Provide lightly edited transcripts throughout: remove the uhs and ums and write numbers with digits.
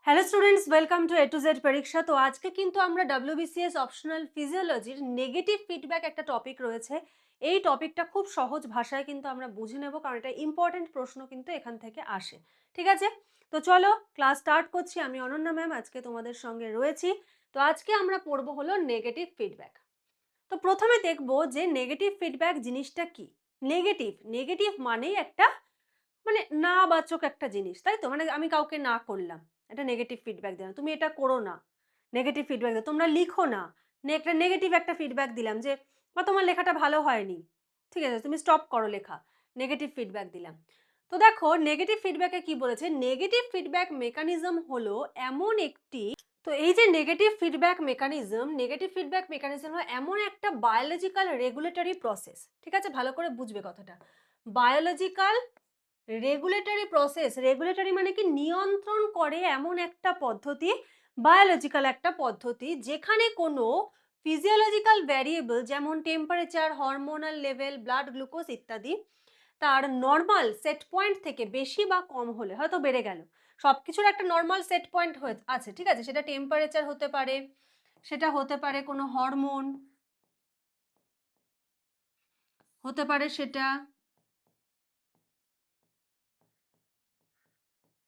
Hello students, welcome to A to Z পরীক্ষা। তো আজকে কিন্তু আমরা ডব্লিউবিসিএস অপশনাল ফিজিওলজির নেগেটিভ ফিডব্যাক একটা টপিক রয়েছে। এই টপিকটা খুব সহজ ভাষায় কিন্তু আমরা বুঝে নেব, কারণ এটা ইম্পর্টেন্ট প্রশ্ন কিন্তু এখান থেকে আসে। ঠিক আছে, তো চলো ক্লাস স্টার্ট করছি। আমি অনন্যা ম্যাম আজকে তোমাদের সঙ্গে রয়েছি। তো আজকে আমরা পড়বো হলো নেগেটিভ ফিডব্যাক। তো প্রথমে দেখবো যে নেগেটিভ ফিডব্যাক জিনিসটা কি। নেগেটিভ নেগেটিভ মানেই একটা মানে না বাচক একটা জিনিস, তাই তো? মানে আমি কাউকে না করলাম, এটা নেগেটিভ ফিডব্যাক দিলাম, তুমি এটা করো না, নেগেটিভ ফিডব্যাক দিলাম, তোমরা লিখো না, একটা নেগেটিভ একটা ফিডব্যাক দিলাম যে বা তোমার লেখাটা ভালো হয়নি, ঠিক আছে, তুমি স্টপ করো লেখা, নেগেটিভ ফিডব্যাক দিলাম। তো দেখো নেগেটিভ ফিডব্যাকে কি বলেছে, নেগেটিভ ফিডব্যাক মেকানিজম হলো এমন একটি, তো এই যে নেগেটিভ ফিডব্যাক মেকানিজম হলো এমন একটা বায়োলজিক্যাল রেগুলেটরি প্রসেস। ঠিক আছে, ভালো করে বুঝবে কথাটা। বায়োলজিক্যাল রেগুলেটরি প্রসেস, রেগুলেটরি মানে কি, নিয়ন্ত্রণ করে এমন একটা পদ্ধতি, বায়োলজিক্যাল একটা পদ্ধতি, যেখানে কোনো ফিজিওলজিক্যাল ভ্যারিয়েবল যেমন temperature, hormonal level, blood glucose ইত্যাদি তার নর্মাল সেট পয়েন্ট থেকে বেশি বা কম হলে, হয়তো বেড়ে গেল, সবকিছুর একটা নর্মাল সেট পয়েন্ট আছে, ঠিক আছে, সেটা টেম্পারেচার হতে পারে, সেটা হতে পারে কোনো হরমোন হতে পারে, সেটা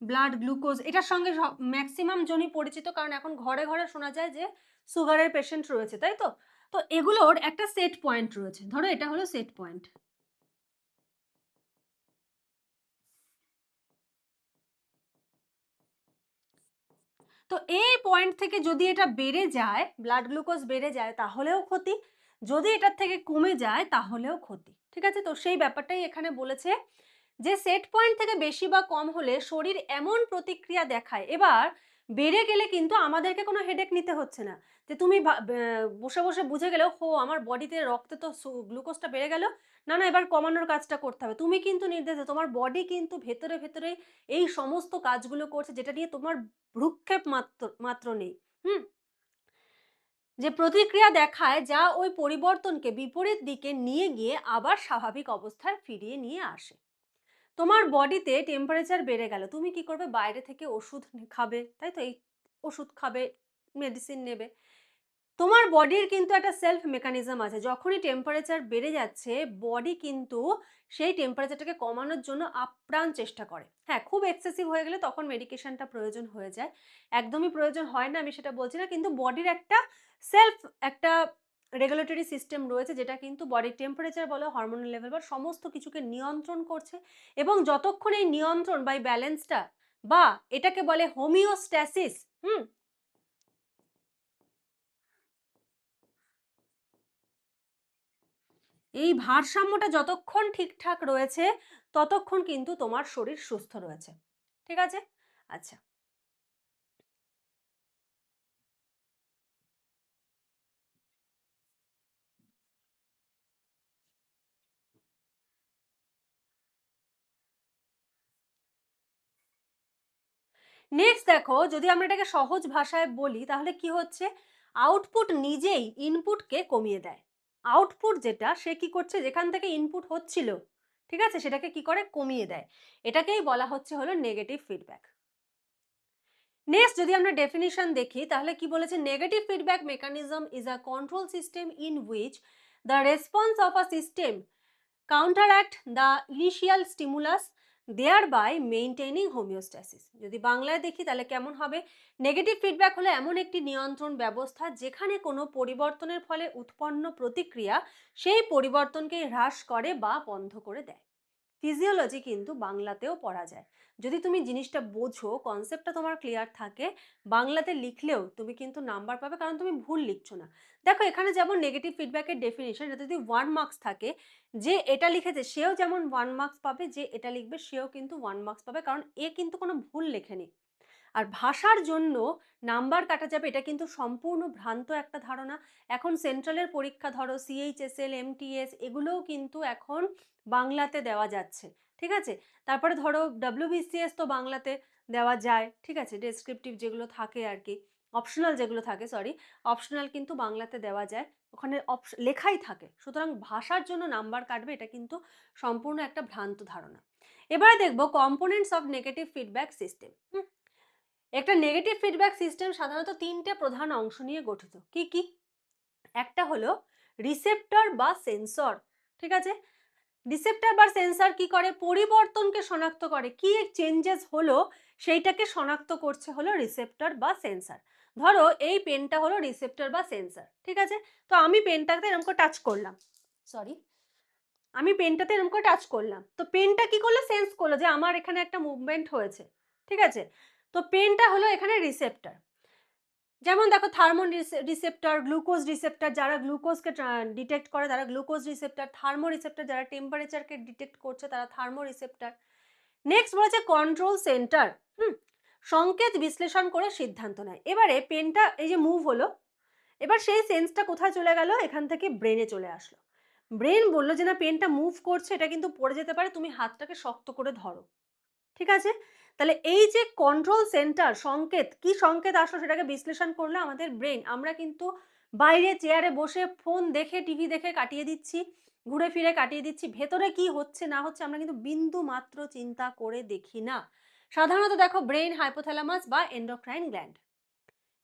ব্লাড গ্লুকোজ, এটার সঙ্গে ম্যাক্সিমাম জনই পরিচিত, কারণ এখন ঘরে ঘরে শোনা যায় যে সুগারের পেশেন্ট রয়েছে, তাই তো? তো এগুলোর একটা সেট পয়েন্ট রয়েছে, ধরো এটা হলো সেট পয়েন্ট। তো এই পয়েন্ট থেকে যদি এটা বেড়ে যায়, ব্লাড গ্লুকোজ বেড়ে যায়, তাহলেও ক্ষতি, যদি এটার থেকে কমে যায় তাহলেও ক্ষতি। ঠিক আছে, তো সেই ব্যাপারটাই এখানে বলেছে যে সেট পয়েন্ট থেকে বেশি বা কম হলে শরীর এমন প্রতিক্রিয়া দেখায়। এবার বেড়ে গেলে কিন্তু আমাদেরকে কোনো হেডেক নিতে হচ্ছে না, যে তুমি বসে বসে বুঝে গেলে হো আমার বডিতে রক্তে তো গ্লুকোজটা বেড়ে গেল, না না এবার কমানোর কাজটা করতে হবে, তুমি কিন্তু নির্দেশ, তোমার বডি কিন্তু ভেতরে ভেতরে এই সমস্ত কাজগুলো করছে, যেটা নিয়ে তোমার ভ্রুক্ষেপ মাত্র মাত্র নেই। হুম, যে প্রতিক্রিয়া দেখায় যা ওই পরিবর্তনকে বিপরীত দিকে নিয়ে গিয়ে আবার স্বাভাবিক অবস্থায় ফিরিয়ে নিয়ে আসে। তোমার বডিতে টেম্পারেচার বেড়ে গেল, তুমি কি করবে, বাইরে থেকে ওষুধ খাবে, তাই তো? এই ওষুধ খাবে, মেডিসিন নেবে। তোমার বডির কিন্তু একটা সেলফ মেকানিজম আছে, যখনই টেম্পারেচার বেড়ে যাচ্ছে বডি কিন্তু সেই টেম্পারেচারটাকে কমানোর জন্য আপ্রাণ চেষ্টা করে। হ্যাঁ, খুব এক্সেসিভ হয়ে গেলে তখন মেডিকেশনটা প্রয়োজন হয়ে যায়, একদমই প্রয়োজন হয় না আমি সেটা বলছি না, কিন্তু বডির একটা সেলফ একটা রেগুলেটরি সিস্টেম রয়েছে, যেটা কিন্তু বডির টেম্পারেচার বলো, হরমোনাল লেভেল বা সমস্ত কিছুকে নিয়ন্ত্রণ করছে। এবং যতক্ষণ এই নিয়ন্ত্রণ বা ব্যালেন্সটা বা এটাকে বলে হোমিওস্ট্যাসিস, এই ভারসাম্যটা যতক্ষণ ঠিকঠাক রয়েছে ততক্ষণ কিন্তু তোমার শরীর সুস্থ রয়েছে। ঠিক আছে, আচ্ছা, নেক্সট দেখো, যদি আমরা এটাকে সহজ ভাষায় বলি তাহলে কি হচ্ছে, আউটপুট নিজেই ইনপুটকে কমিয়ে দেয়। আউটপুট যেটা, সে কি করছে, যেখান থেকে ইনপুট হচ্ছিল, ঠিক আছে, সেটাকে কি করে, কমিয়ে দেয়। এটাকেই বলা হচ্ছে হলো নেগেটিভ ফিডব্যাক। নেক্সট যদি আমরা ডেফিনিশন দেখি তাহলে কি বলেছে, negative feedback mechanism is a control system in which the response of a system counteract the initial stimulus thereby maintaining homeostasis। যদি বাংলায় দেখি তাহলে কেমন হবে, নেগেটিভ ফিডব্যাক হলো এমন একটি নিয়ন্ত্রণ ব্যবস্থা যেখানে কোনো পরিবর্তনের ফলে উৎপন্ন প্রতিক্রিয়া সেই পরিবর্তনকে হ্রাস করে বা বন্ধ করে দেয়। ফিজিওলজি কিন্তু বাংলাতেও পড়া যায়, যদি তুমি জিনিসটা বোঝো, কনসেপ্টটা তোমার ক্লিয়ার থাকে, বাংলাতে লিখলেও তুমি কিন্তু নাম্বার পাবে, কারণ তুমি ভুল লিখছো না। দেখো এখানে যেমন নেগেটিভ ফিডব্যাকের ডেফিনেশন, এটা যদি 1 মার্কস থাকে, যে এটা লিখেছে সেও যেমন 1 মার্কস পাবে, যে এটা লিখবে সেও কিন্তু 1 মার্কস পাবে, কারণ এ কিন্তু কোনো ভুল লেখেনি। আর ভাষার জন্য নাম্বার কাটা যাবে, এটা কিন্তু সম্পূর্ণ ভ্রান্ত একটা ধারণা। এখন সেন্ট্রালের পরীক্ষা ধরো সিএইচএসএল, এমটিএস, এগুলোও কিন্তু এখন বাংলাতে দেওয়া যাচ্ছে, ঠিক আছে। তারপরে ধরো ডব্লিউবিসিএস তো বাংলাতে দেওয়া যায়, ঠিক আছে, ডেসক্রিপটিভ যেগুলো থাকে আর কি, অপশনাল যেগুলো থাকে, সরি, অপশনাল কিন্তু বাংলাতে দেওয়া যায়, ওখানে লেখাই থাকে, সুতরাং ভাষার জন্য নাম্বার কাটবে, এটা কিন্তু সম্পূর্ণ একটা ভ্রান্ত ধারণা। এবারে দেখবো components of negative feedback system. একটা নেগেটিভ ফিডব্যাক সিস্টেম সাধারণত তিনটে প্রধান অংশ নিয়ে গঠিত। কি কি? একটা হলো রিসেপ্টর বা সেন্সর, ঠিক আছে? রিসেপ্টর বা সেন্সর কি করে? পরিবর্তনকে শনাক্ত করে, কি চেঞ্জেস হলো সেইটাকে শনাক্ত করছে হলো রিসেপ্টর বা সেন্সর। ধরো এই পেনটা হলো রিসেপ্টর বা সেন্সর, ঠিক আছে? তো আমি পেনটাতে এরকম করে টাচ করলাম, সরি, আমি পেনটাতে এরকম করে টাচ করলাম, তো পেনটা কি করলো? সেন্স করলো যে আমার এখানে একটা মুভমেন্ট হয়েছে, ঠিক আছে? তো পেনটা হলো এখানে রিসেপ্টর। যেমন দেখো থার্মো রিসেপ্টর, গ্লুকোজ রিসেপ্টর, যারা গ্লুকোজকে ডিটেক্ট করে তারা গ্লুকোজ রিসেপ্টর, থার্মো রিসেপ্টর যারা টেম্পারেচারকে ডিটেক্ট করছে তারা থার্মো রিসেপ্টর। নেক্সট বলেছে কন্ট্রোল সেন্টার, সংকেত বিশ্লেষণ করে সিদ্ধান্ত নেয়। এবারে পেনটা এই যে মুভ হলো, এবার সেই সেন্সটা কোথায় চলে গেল? এখান থেকে ব্রেনে চলে আসলো। ব্রেন বললো যে না পেনটা মুভ করছে, এটা কিন্তু পড়ে যেতে পারে, তুমি হাতটাকে শক্ত করে ধরো, ঠিক আছে? তাহলে এই যে কন্ট্রোল সেন্টার, সংকেত, কি সংকেত আসলো সেটাকে বিশ্লেষণ করলে আমাদের ব্রেন, আমরা কিন্তু বাইরে চেয়ারে বসে ফোন দেখে টিভি দেখে কাটিয়ে দিচ্ছি, ঘুরে ফিরে কাটিয়ে দিচ্ছি, ভেতরে কি হচ্ছে না হচ্ছে আমরা কিন্তু বিন্দু মাত্র চিন্তা করে দেখি না। সাধারণত দেখো ব্রেন, হাইপোথ্যালামাস বা এন্ডোক্রাইন গ্ল্যান্ড।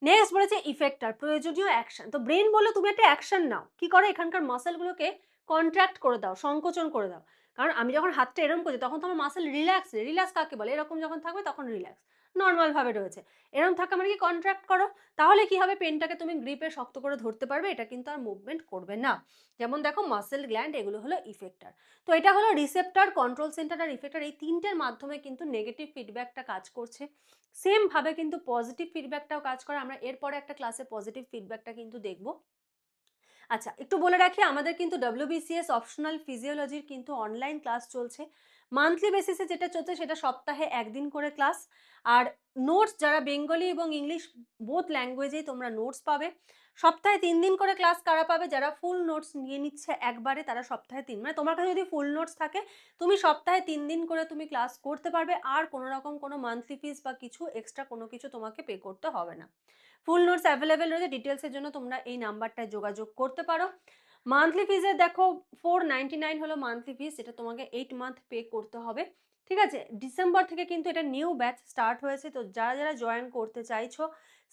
নেক্সট বলেছে ইফেক্টর, প্রয়োজনীয় অ্যাকশন। তো ব্রেন বললো তুমি একটা অ্যাকশন নাও, কি করে? এখানকার মাসেলগুলোকে কন্ট্রাক্ট করে দাও, সংকোচন করে দাও। কারণ আমি যখন হাতটা এরকম করছি তখন তো আমার মাসেল রিল্যাক্স, রিল্যাক্স কাকে বলে? এরকম যখন থাকবে তখন রিল্যাক্স, নর্মাল ভাবে রয়েছে, এরকম থাকা মানে কি? কন্ট্রাক্ট করো। তাহলে কি হবে? পেনটাকে তুমি গ্রিপে শক্ত করে ধরতে পারবে, এটা কিন্তু আর মুভমেন্ট করবে না। যেমন দেখো মাসেল গ্ল্যান্ড, এগুলো হলো ইফেক্টর। তো এটা হলো রিসেপ্টর, কন্ট্রোল সেন্টার আর ইফেক্টর, এই তিনটের মাধ্যমে কিন্তু নেগেটিভ ফিডব্যাকটা কাজ করছে। সেম ভাবে কিন্তু পজিটিভ ফিডব্যাকটাও কাজ করে। আমরা এরপরে একটা ক্লাসে পজিটিভ ফিডব্যাকটা কিন্তু দেখব। আচ্ছা, একটু বলে রাখি আমাদের কিন্তু WBCS অপশনাল ফিজিওলজির কিন্তু অনলাইন ক্লাস চলছে। মান্থলি বেসিসে যেটা চলছে সেটা সপ্তাহে একদিন করে ক্লাস। আর নোটস, যারা বেঙ্গলি এবং ইংলিশ বোথ ল্যাঙ্গুয়েজেই তোমরা নোটস পাবে। সপ্তাহে 3 দিন করে ক্লাস কারা পাবে? যারা ফুল নোটস নিয়ে নিচ্ছে একবারে, তারা সপ্তাহে 3, মানে তোমার কাছে যদি ফুল নোটস থাকে তুমি সপ্তাহে 3 দিন করে তুমি ক্লাস করতে পারবে, আর কোনো রকম কোনো মান্থলি ফিস বা কিছু এক্সট্রা কোনো কিছু তোমাকে পে করতে হবে না। ফুল নোটস অ্যাভেলেবেল রয়েছে, ডিটেলসের জন্য তোমরা এই নাম্বারটায় যোগাযোগ করতে পারো। মান্থলি ফিজের দেখো 499 হলো মান্থলি ফিস, এটা তোমাকে 8 মান্থ পে করতে হবে, ঠিক আছে? ডিসেম্বর থেকে কিন্তু এটা নিউ ব্যাচ স্টার্ট হয়েছে। তো যারা যারা জয়েন করতে চাইছো,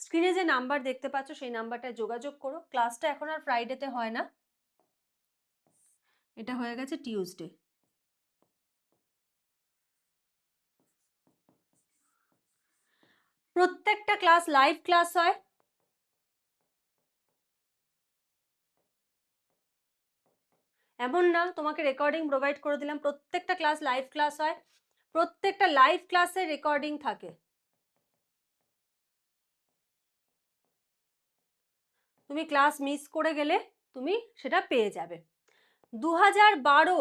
স্ক্রিনে যে নাম্বার দেখতে পাচ্ছ সেই নাম্বারটায় যোগাযোগ করো। ক্লাসটা এখন আর ফ্রাইডেতে হয় না, এটা হয়ে গেছে টিউসডে। প্রত্যেকটা ক্লাস লাইভ ক্লাস হয়। এমন না তোমাকে রেকর্ডিং প্রোভাইড করে দিলাম, প্রত্যেকটা ক্লাস লাইভ ক্লাস হয়, প্রত্যেকটা লাইভ ক্লাসের রেকর্ডিং থাকে। তুমি ক্লাস মিস করে গেলে তুমি সেটা পেয়ে যাবে। 2012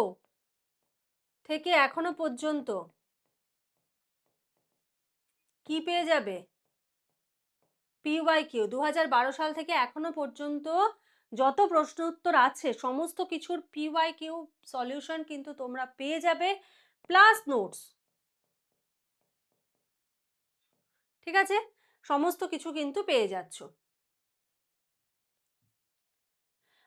থেকে এখনো পর্যন্ত কি পেয়ে যাবে? PYQ। 2012 সাল থেকে এখনো পর্যন্ত যত প্রশ্ন উত্তর আছে সমস্ত কিছুর PYQ সলিউশন কিন্তু তোমরা পেয়ে যাবে, প্লাস নোটস, ঠিক আছে? সমস্ত কিছু কিন্তু পেয়ে যাচ্ছ।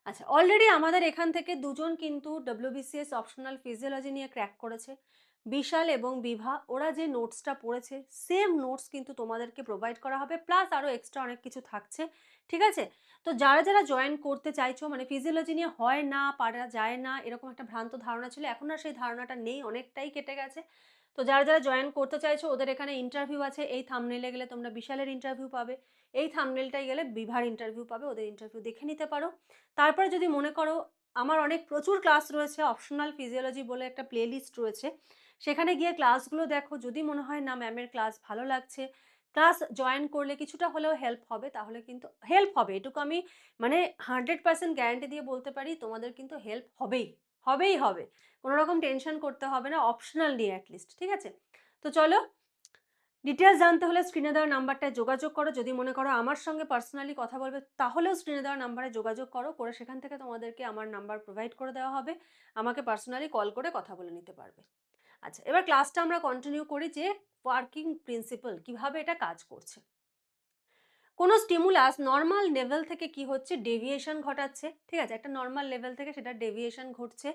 আচ্ছা, অলরেডি আমাদের এখান থেকে দুজন কিন্তু WBCS অপশনাল ফিজিওলজি নিয়ে ক্র্যাক করেছে, বিশাল এবং বিভা। ওরা যে নোটসটা পড়েছে সেম নোটস কিন্তু তোমাদেরকে প্রোভাইড করা হবে, প্লাস আরও এক্সট্রা অনেক কিছু থাকছে, ঠিক আছে? তো যারা যারা জয়েন করতে চাইছো, মানে ফিজিওলজি নিয়ে হয় না, পারা যায় না, এরকম একটা ভ্রান্ত ধারণা ছিল, এখন আর সেই ধারণাটা নেই, অনেকটাই কেটে গেছে। তো যারা যারা জয়েন করতে চাইছো ওদের এখানে ইন্টারভিউ আছে, এই থাম্বনেইলে গেলে তোমরা বিশালের ইন্টারভিউ পাবে, এই থাম্বনেইলটাই গেলে বিভার ইন্টারভিউ পাবে, ওদের ইন্টারভিউ দেখে নিতে পারো। তারপরে যদি মনে করো আমার অনেক প্রচুর ক্লাস রয়েছে, অপশনাল ফিজিওলজি বলে একটা প্লেলিস্ট রয়েছে, সেখানে গিয়ে ক্লাসগুলো দেখো, যদি মনে হয় না ম্যামের ক্লাস ভালো লাগছে, ক্লাস জয়েন করলে কিছুটা হলেও হেল্প হবে, তাহলে কিন্তু হেল্প হবে, এটুকু আমি মানে 100% গ্যারান্টি দিয়ে বলতে পারি, তোমাদের কিন্তু হেল্প হবেই, হবেই হবে, কোনো রকম টেনশন করতে হবে না, অপশনাল নিয়ে অ্যাটলিস্ট, ঠিক আছে? তো চলো, ডিটেলস জানতে হলে স্ক্রিনে দেওয়া নাম্বারটায় যোগাযোগ করো। যদি মনে করো আমার সঙ্গে পার্সোনালি কথা বলবে, তাহলেও স্ক্রিনে দেওয়া নাম্বারে যোগাযোগ করো, করে সেখান থেকে তোমাদেরকে আমার নাম্বার প্রোভাইড করে দেওয়া হবে, আমাকে পার্সোনালি কল করে কথা বলে নিতে পারবে। আচ্ছা, এবার ক্লাসটা আমরা কন্টিনিউ করি যে ওয়ার্কিং প্রিন্সিপাল কিভাবে এটা কাজ করছে। কোনো স্টিমুলাস নর্মাল লেভেল থেকে কি হচ্ছে? ডেভিয়েশন ঘটাচ্ছে, ঠিক আছে? একটা নর্মাল লেভেল থেকে সেটা ডেভিয়েশন ঘটছে।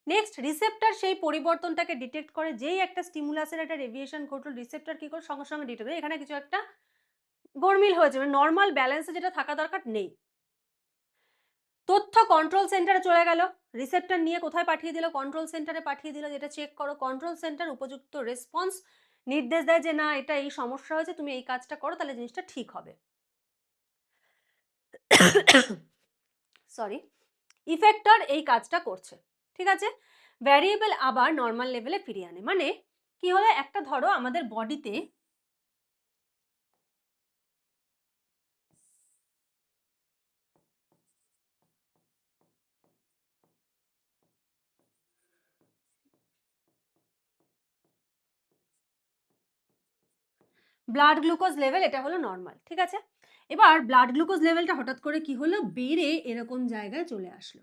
নেক্সট, রিসেপ্টর সেই পরিবর্তনটাকে ডিটেক্ট করে, যেই একটা স্টিমুলাসের একটা ডেভিয়েশন ঘটলো, রিসেপ্টর কি করে? সঙ্গে সঙ্গে ডিটেক্ট করে এখানে কিছু একটা গরমিল হয়েছে, মানে নর্মাল ব্যালেন্সে যেটা থাকা দরকার নেই। তথ্য কন্ট্রোল সেন্টারে চলে গেল, রিসেপ্টর নিয়ে কোথায় পাঠিয়ে দিল, কন্ট্রোল সেন্টারে পাঠিয়ে দিল, যেটা চেক করো। কন্ট্রোল সেন্টার উপযুক্ত রেসপন্স নির্দেশ দেয় যে না এটা এই সমস্যা হয়েছে, তুমি এই কাজটা করো, তাহলে জিনিসটা ঠিক হবে। সরি, ইফেক্টর এই কাজটা করছে, ঠিক আছে। ভ্যারিয়েবল আবার নর্মাল লেভেলে ফিরিয়ে আনে, মানে কি হলো, একটা ধরো আমাদের বডিতে ব্লাড গ্লুকোজ লেভেল এটা হলো নর্মাল, ঠিক আছে। এবার ব্লাড গ্লুকোজ লেভেলটা হঠাৎ করে কি হলো, বেড়ে এরকম জায়গায় চলে আসলো।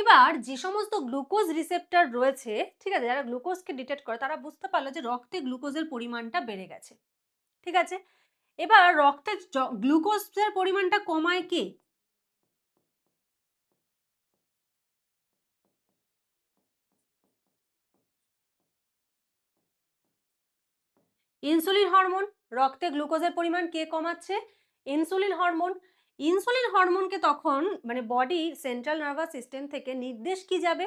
এবার যে সমস্ত গ্লুকোজ রিসেপ্টর রয়েছে, ঠিক আছে, যারা গ্লুকোজকে ডিটেক্ট করে, তারা বুঝতে পারলো যে রক্তে গ্লুকোজের পরিমাণটা বেড়ে গেছে, ঠিক আছে। এবার রক্তে গ্লুকোজের পরিমাণটা কমায় কে? Insulin hormone. রক্তে গ্লুকোজের পরিমাণ কে কমাচ্ছে? Insulin hormone. ইনসুলিন হরমোনকে তখন মানে বডি সেন্ট্রাল নার্ভাস সিস্টেম থেকে নির্দেশ কি যাবে?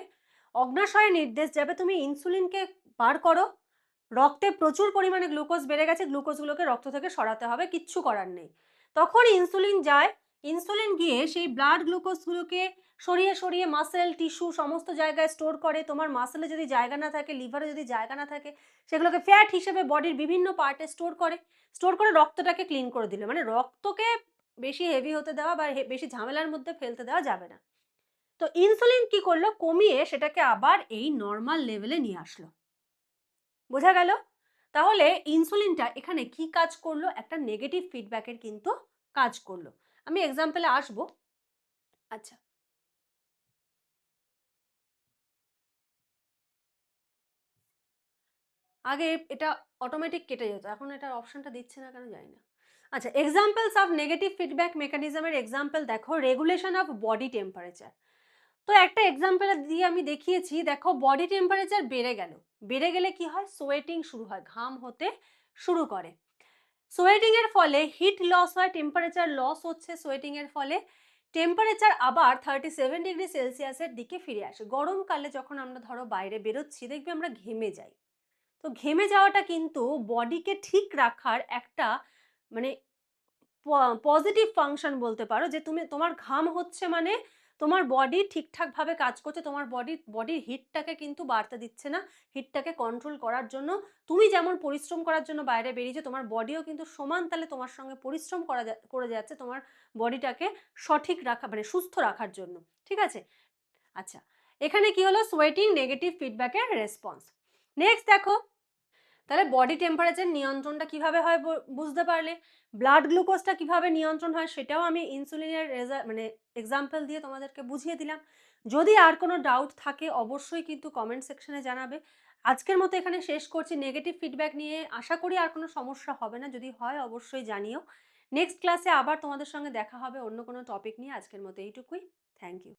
অগ্নাশয়ে নির্দেশ যাবে, তুমি ইনসুলিনকে বার করো, রক্তে প্রচুর পরিমাণে গ্লুকোজ বেড়ে গেছে, গ্লুকোজগুলোকে রক্ত থেকে সরাতে হবে, কিচ্ছু করার নেই। তখন ইনসুলিন যায়, ইনসুলিন গিয়ে সেই ব্লাড গ্লুকোজগুলোকে সরিয়ে সরিয়ে মাসেল টিস্যু সমস্ত জায়গায় স্টোর করে। তোমার মাসেলে যদি জায়গা না থাকে, লিভারে যদি জায়গা না থাকে, সেগুলোকে ফ্যাট হিসেবে বডির বিভিন্ন পার্টে স্টোর করে রক্তটাকে ক্লিন করে দিল। মানে রক্তকে বেশি হেভি হতে দেওয়া বা বেশি ঝামেলার মধ্যে ফেলতে দেওয়া যাবে না। তো ইনসুলিন কি করলো, কমিয়ে সেটাকে আবার এই নর্মাল লেভেলে নিয়ে আসলো। বোঝা গেল? তাহলে ইনসুলিনটা এখানে কি কাজ করলো, একটা নেগেটিভ ফিডব্যাকের কিন্তু কাজ করলো। আমি এক্সাম্পলে আসবো। আচ্ছা, আগে এটা অটোমেটিক কেটে যেত, এখন এটার অপশনটা দিচ্ছে না কেন জানি না। আচ্ছা, এক্সাম্পলস অফ নেগেটিভ ফিডব্যাক মেকানিজমের এক্সাম্পল দেখো, রেগুলেশন অফ বডি টেম্পারেচার। তো একটা এক্সাম্পল দিয়ে আমি দেখিয়েছি, দেখো বডি টেম্পারেচার বেড়ে গেল, বেড়ে গেলে কি হয়, সোয়েটিং শুরু হয়, ঘাম হতে শুরু করে। সোয়েটিং এর ফলে হিট লস হয়, টেম্পারেচার লস হচ্ছে সোয়েটিং এর ফলে। টেম্পারেচার আবার 37 ডিগ্রি সেলসিয়াসের দিকে ফিরে আসে। গরমকালে যখন আমরা ধরো বাইরে বেরোচ্ছি, দেখবে আমরা ঘেমে যাই। তো ঘেমে যাওয়াটা কিন্তু বডিকে ঠিক রাখার একটা মানে পজিটিভ ফাংশন বলতে পারো, যে তুমি তোমার ঘাম হচ্ছে মানে তোমার বডি ঠিকঠাকভাবে কাজ করছে, তোমার বডির হিটটাকে কিন্তু বাড়তে দিচ্ছে না। হিটটাকে কন্ট্রোল করার জন্য তুমি যেমন পরিশ্রম করার জন্য বাইরে বেরিয়েছো, তোমার বডিও কিন্তু সমান তালে তোমার সঙ্গে পরিশ্রম করে যাচ্ছে তোমার বডিটাকে সঠিক রাখা মানে সুস্থ রাখার জন্য, ঠিক আছে। আচ্ছা, এখানে কি হলো, সোয়েটিং নেগেটিভ ফিডব্যাকের রেসপন্স। নেক্সট দেখো, তাহলে বডি টেম্পারেচার নিয়ন্ত্রণটা কিভাবে হয় বুঝতে পারলে। ব্লাড গ্লুকোজটা কিভাবে নিয়ন্ত্রণ হয় সেটাও আমি ইনসুলিনের মানে এক্সাম্পল দিয়ে তোমাদেরকে বুঝিয়ে দিলাম। যদি আর কোনো ডাউট থাকে অবশ্যই কিন্তু কমেন্ট সেকশনে জানাবে। আজকের মতো এখানে শেষ করছি নেগেটিভ ফিডব্যাক নিয়ে। আশা করি আর কোনো সমস্যা হবে না, যদি হয় অবশ্যই জানিও। নেক্সট ক্লাসে আবার তোমাদের সঙ্গে দেখা হবে অন্য কোনো টপিক নিয়ে। আজকের মতো এইটুকুই। Thank you.